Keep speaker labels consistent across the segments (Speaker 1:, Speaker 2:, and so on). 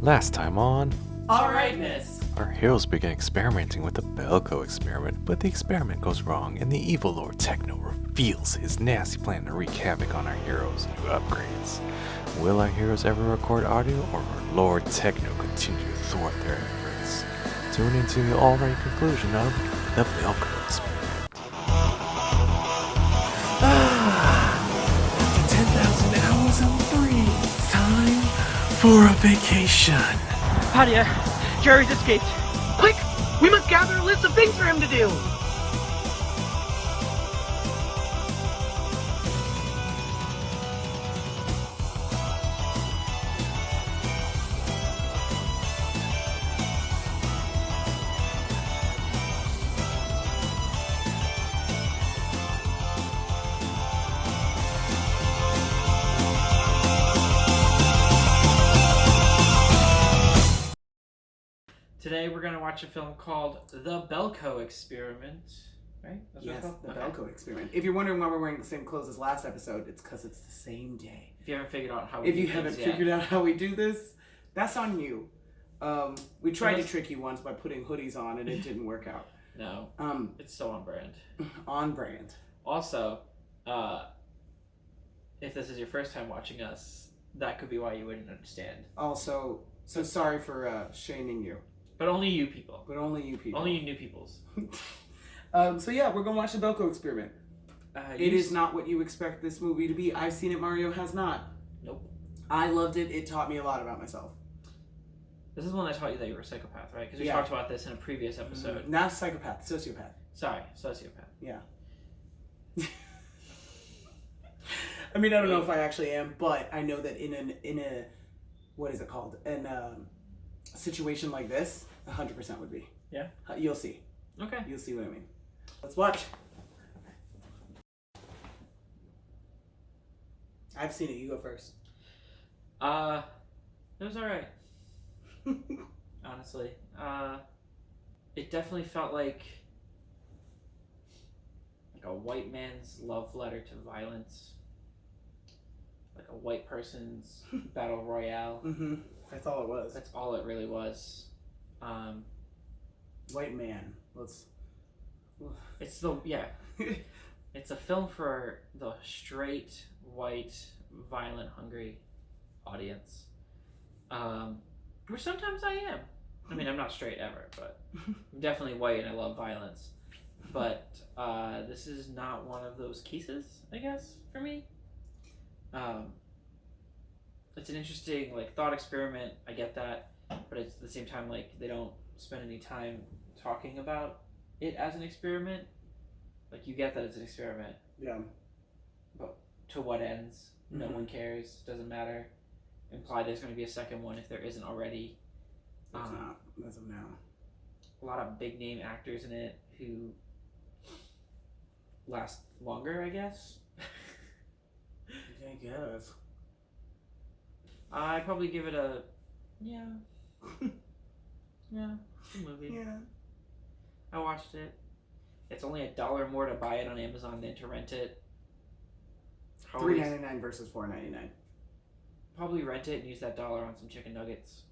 Speaker 1: Last time on,
Speaker 2: Alrightness!
Speaker 1: our heroes begin experimenting with the Belko Experiment, but the experiment goes wrong and the evil Lord Techno reveals his nasty plan to wreak havoc on our heroes' new upgrades. Will our heroes ever record audio, or will Lord Techno continue to thwart their efforts? Tune into the alright conclusion of the Belko Experiment. After 10,000 hours and 3, it's time for a vacation.
Speaker 2: Hadiyyah, Gerry's escaped.
Speaker 3: Quick! We must gather a list of things for him to do!
Speaker 2: Today we're going to watch a film called The Belko Experiment, right? That's what it's
Speaker 3: Yes,
Speaker 2: called?
Speaker 3: the
Speaker 2: Okay.
Speaker 3: Belko Experiment. If you're wondering why we're wearing the same clothes as last episode, it's because it's the same day.
Speaker 2: If you haven't figured out how we
Speaker 3: If
Speaker 2: do
Speaker 3: you
Speaker 2: things
Speaker 3: haven't
Speaker 2: yet.
Speaker 3: figured out how we do this, that's on you. We tried to trick you once by putting hoodies on and it didn't work out.
Speaker 2: No, it's so on brand.
Speaker 3: On brand.
Speaker 2: Also, if this is your first time watching us, that could be why you wouldn't understand.
Speaker 3: Also, so sorry for shaming you.
Speaker 2: But only you people.
Speaker 3: But only you people.
Speaker 2: Only you new peoples.
Speaker 3: So yeah, we're going to watch the Belko Experiment. It is not what you expect this movie to be. I've seen it, Mario has not.
Speaker 2: Nope.
Speaker 3: I loved it. It taught me a lot about myself.
Speaker 2: This is one that taught you that you were a psychopath, right? Because we
Speaker 3: Yeah.
Speaker 2: talked about this in a previous episode.
Speaker 3: Not psychopath, sociopath.
Speaker 2: Sorry, sociopath.
Speaker 3: Yeah. I mean, I don't know if I actually am, but I know that in a what is it called? In a situation like this, 100% would be.
Speaker 2: Yeah.
Speaker 3: You'll see.
Speaker 2: Okay.
Speaker 3: You'll see what I mean. Let's watch. I've seen it. You go first.
Speaker 2: It was alright. Honestly. It definitely felt like a white man's love letter to violence. Like a white person's battle royale.
Speaker 3: Mm-hmm. That's all it was.
Speaker 2: That's all it really was.
Speaker 3: White man. Let's.
Speaker 2: It's the It's a film for the straight, white, violent, hungry audience. Which sometimes I am. I mean, I'm not straight ever, but I'm definitely white and I love violence. But this is not one of those cases, I guess, for me. It's an interesting thought experiment. I get that, but it's at the same time they don't spend any time talking about it as an experiment. You get that it's an experiment.
Speaker 3: Yeah.
Speaker 2: But to what ends? No
Speaker 3: Mhm.
Speaker 2: one cares. Doesn't matter. Imply there's going to be a second one if there isn't already.
Speaker 3: It's not. As of now.
Speaker 2: A lot of big name actors in it who last longer, I guess.
Speaker 3: I guess.
Speaker 2: I'd probably give it a yeah. Yeah, it's a movie.
Speaker 3: Yeah.
Speaker 2: I watched it. It's only $1 more to buy it on Amazon than to rent it.
Speaker 3: $3.99 versus $4.99.
Speaker 2: Probably rent it and use that dollar on some chicken nuggets.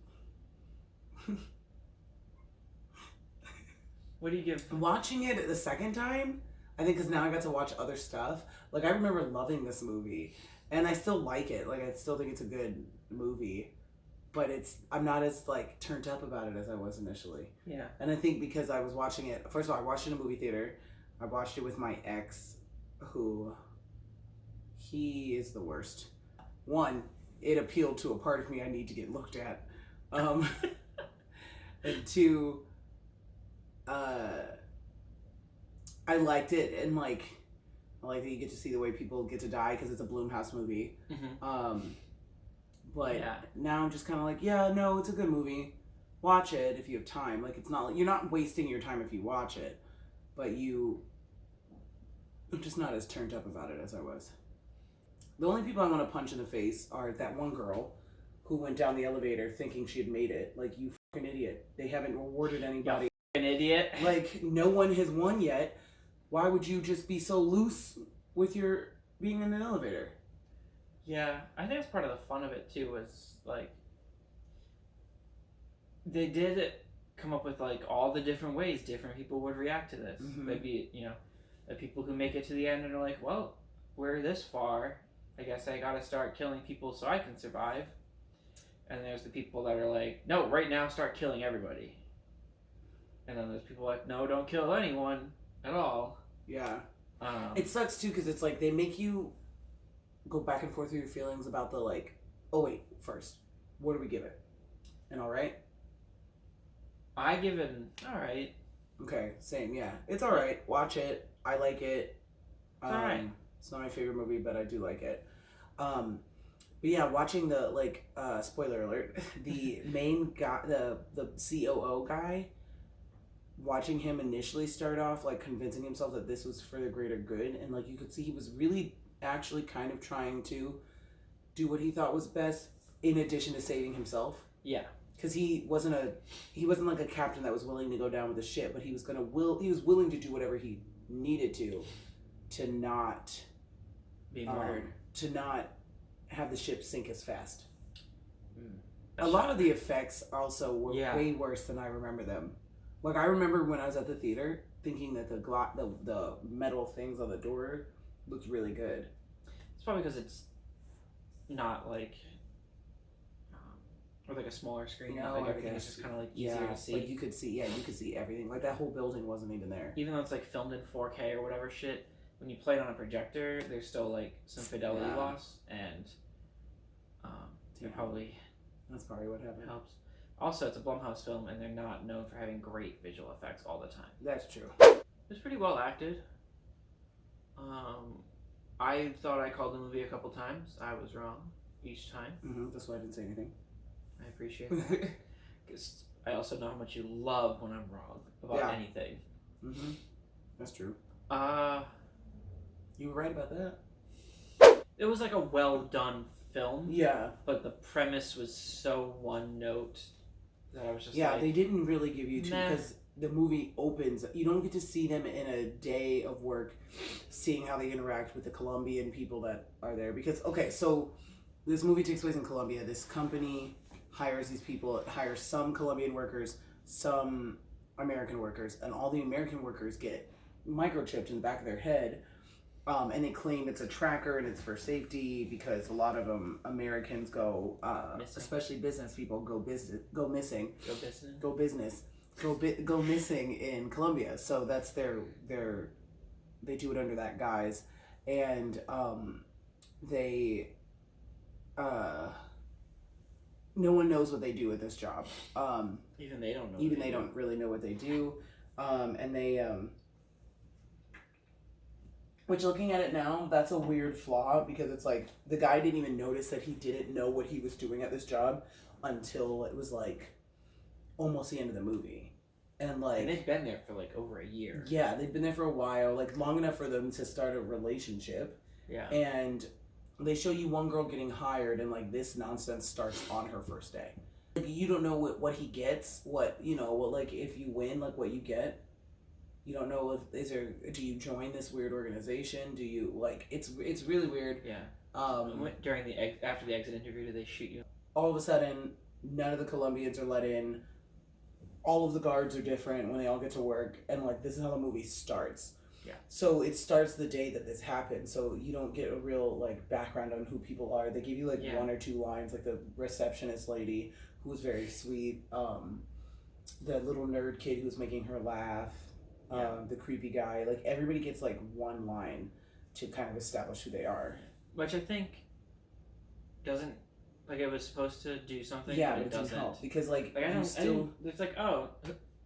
Speaker 2: What do you give?
Speaker 3: Watching it the second time, I think because now I got to watch other stuff. I remember loving this movie, and I still like it. I still think it's a good movie, but I'm not as turned up about it as I was initially.
Speaker 2: Yeah.
Speaker 3: And I think because I was watching it, first of all, I watched it in a movie theater. I watched it with my ex, who he is the worst. One, it appealed to a part of me I need to get looked at. And two, I liked it, and I like that you get to see the way people get to die because it's a Blumhouse movie.
Speaker 2: Mm-hmm.
Speaker 3: But
Speaker 2: Yeah.
Speaker 3: now I'm just kind of yeah, no, it's a good movie. Watch it if you have time. It's not you're not wasting your time if you watch it, but I'm just not as turned up about it as I was. The only people I want to punch in the face are that one girl who went down the elevator thinking she had made it. You fucking idiot. They haven't rewarded anybody.
Speaker 2: An idiot.
Speaker 3: No one has won yet. Why would you just be so loose with your being in an elevator?
Speaker 2: Yeah, I think that's part of the fun of it too. Was they did come up with like all the different ways different people would react to this.
Speaker 3: Mhm.
Speaker 2: Maybe the people who make it to the end and are like, well, we're this far. I guess I gotta start killing people so I can survive. And there's the people that are like, no, right now start killing everybody. And then there's people like, no, don't kill anyone at all.
Speaker 3: Yeah. It sucks too because it's like they make you go back and forth with your feelings about the like, oh wait, first, what do we give it? An alright?
Speaker 2: I give it an alright.
Speaker 3: Okay, same, yeah. It's alright. Watch it. I like it.
Speaker 2: It's alright.
Speaker 3: It's not my favorite movie, but I do like it. But yeah, watching the like spoiler alert, the main guy, the COO guy, watching him initially start off like convincing himself that this was for the greater good, and like you could see he was really actually kind of trying to do what he thought was best in addition to saving himself.
Speaker 2: Yeah.
Speaker 3: Because he wasn't like a captain that was willing to go down with the ship, but he was willing to do whatever he needed to not
Speaker 2: Be murdered.
Speaker 3: to not have the ship sink as fast.
Speaker 2: Mm.
Speaker 3: A lot of the effects also were
Speaker 2: Yeah.
Speaker 3: way worse than I remember them. Like I remember when I was at the theater thinking that the metal things on the door looked really good.
Speaker 2: It's probably because it's not like or like a smaller screen.
Speaker 3: No,
Speaker 2: like
Speaker 3: I
Speaker 2: everything is
Speaker 3: guess.
Speaker 2: just kind of like easier to see.
Speaker 3: Like you could see everything. Like that whole building wasn't even there.
Speaker 2: Even though it's like filmed in 4K or whatever shit, when you play it on a projector, there's still like some fidelity
Speaker 3: Yeah.
Speaker 2: loss, and it probably
Speaker 3: That's probably what happened.
Speaker 2: helps. Also, it's a Blumhouse film, and they're not known for having great visual effects all the time.
Speaker 3: That's true.
Speaker 2: It was pretty well acted. I thought I called the movie a couple times. I was wrong each time.
Speaker 3: That's why I didn't say anything.
Speaker 2: I appreciate that. Because I also know how much you love when I'm wrong about anything.
Speaker 3: That's true. You were right about that.
Speaker 2: It was like a well done film.
Speaker 3: Yeah.
Speaker 2: But the premise was so one note that I was just
Speaker 3: Yeah,
Speaker 2: like,
Speaker 3: they didn't really give you two
Speaker 2: Meh.
Speaker 3: because the movie opens. You don't get to see them in a day of work, seeing how they interact with the Colombian people that are there. Because so this movie takes place in Colombia. This company hires these people, hires some Colombian workers, some American workers, and all the American workers get microchipped in the back of their head. And they claim it's a tracker and it's for safety because a lot of Americans go, especially business people, go missing, go missing in Colombia. So that's they do it under that guise, and they no one knows what they do at this job.
Speaker 2: even they don't know.
Speaker 3: Even they don't really know what they do, and they. Which, looking at it now, that's a weird flaw because it's like the guy didn't even notice that he didn't know what he was doing at this job until it was like almost the end of the movie. And like,
Speaker 2: And they've been there for like over a year.
Speaker 3: yeah, they've been there for a while, like long enough for them to start a relationship.
Speaker 2: Yeah.
Speaker 3: And they show you one girl getting hired, and like this nonsense starts on her first day. Like you don't know what he gets, what like if you win, like what you get. You don't know do you join this weird organization? Do you like it's really weird.
Speaker 2: Yeah.
Speaker 3: After
Speaker 2: After the exit interview, did they shoot you?
Speaker 3: All of a sudden, none of the Colombians are let in. All of the guards are different when they all get to work, and like this is how the movie starts.
Speaker 2: Yeah.
Speaker 3: So it starts the day that this happened, so you don't get a real like background on who people are. They give you like one or two lines, like the receptionist lady who was very sweet, the little nerd kid who was making her laugh. The creepy guy, like everybody gets like one line to kind of establish who they are,
Speaker 2: which I think doesn't like it was supposed to do something.
Speaker 3: Yeah,
Speaker 2: but
Speaker 3: it doesn't help because like
Speaker 2: I
Speaker 3: you
Speaker 2: don't.
Speaker 3: still.
Speaker 2: It's like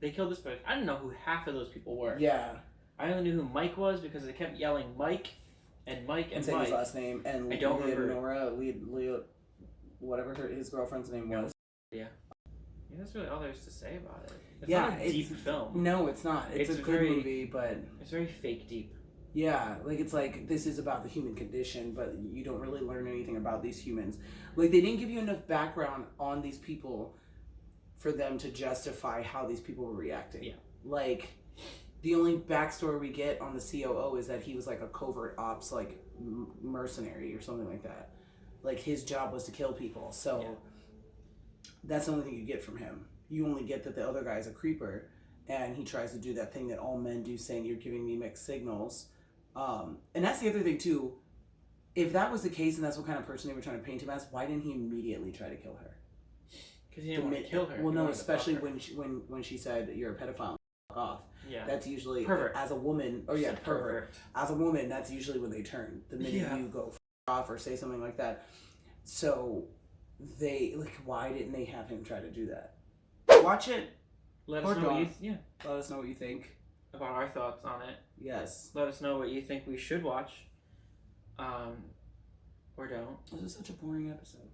Speaker 2: they killed this person. I didn't know who half of those people were.
Speaker 3: Yeah,
Speaker 2: I only knew who Mike was because they kept yelling Mike and Mike and
Speaker 3: saying
Speaker 2: Mike.
Speaker 3: his last name and
Speaker 2: I don't remember.
Speaker 3: Leah, whatever his girlfriend's name was.
Speaker 2: Yeah. Yeah, that's really all there is to say about it. It's
Speaker 3: Yeah,
Speaker 2: not a deep film.
Speaker 3: No, it's not. It's a good movie, but
Speaker 2: it's very fake deep.
Speaker 3: yeah, like it's like this is about the human condition, but you don't really learn anything about these humans. Like they didn't give you enough background on these people for them to justify how these people were reacting.
Speaker 2: Yeah.
Speaker 3: Like the only backstory we get on the COO is that he was like a covert ops like mercenary or something like that. Like his job was to kill people. So that's the only thing you get from him. you only get that the other guy's a creeper, and he tries to do that thing that all men do, saying you're giving me mixed signals. And that's the other thing too. If that was the case and that's what kind of person they were trying to paint him as, why didn't he immediately try to kill her?
Speaker 2: Because he didn't want to kill her.
Speaker 3: Well,
Speaker 2: He
Speaker 3: no,
Speaker 2: wanted to
Speaker 3: especially
Speaker 2: fuck her.
Speaker 3: when she said you're a pedophile. Fuck off.
Speaker 2: Yeah.
Speaker 3: That's usually
Speaker 2: Pervert.
Speaker 3: as a woman. Or
Speaker 2: She
Speaker 3: yeah,
Speaker 2: said
Speaker 3: pervert. As a woman, that's usually when they turn. The minute
Speaker 2: Yeah.
Speaker 3: you go off or say something like that. So they why didn't they have him try to do that? Watch it.
Speaker 2: Let
Speaker 3: Or
Speaker 2: us know what you
Speaker 3: don't. Let us know what you think.
Speaker 2: about our thoughts on it.
Speaker 3: Yes.
Speaker 2: Let us know what you think we should watch. Or don't.
Speaker 3: This is such a boring episode.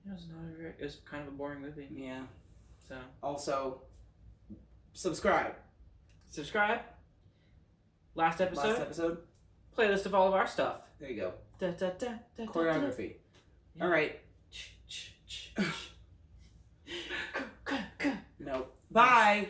Speaker 2: It was not a very, it was kind of a boring movie.
Speaker 3: Yeah.
Speaker 2: So
Speaker 3: Also, subscribe.
Speaker 2: subscribe. Last episode. Playlist of all of our stuff.
Speaker 3: There you go.
Speaker 2: Da, da, da, da,
Speaker 3: Choreography.
Speaker 2: Yeah.
Speaker 3: All right.
Speaker 2: Da.
Speaker 3: No. Bye.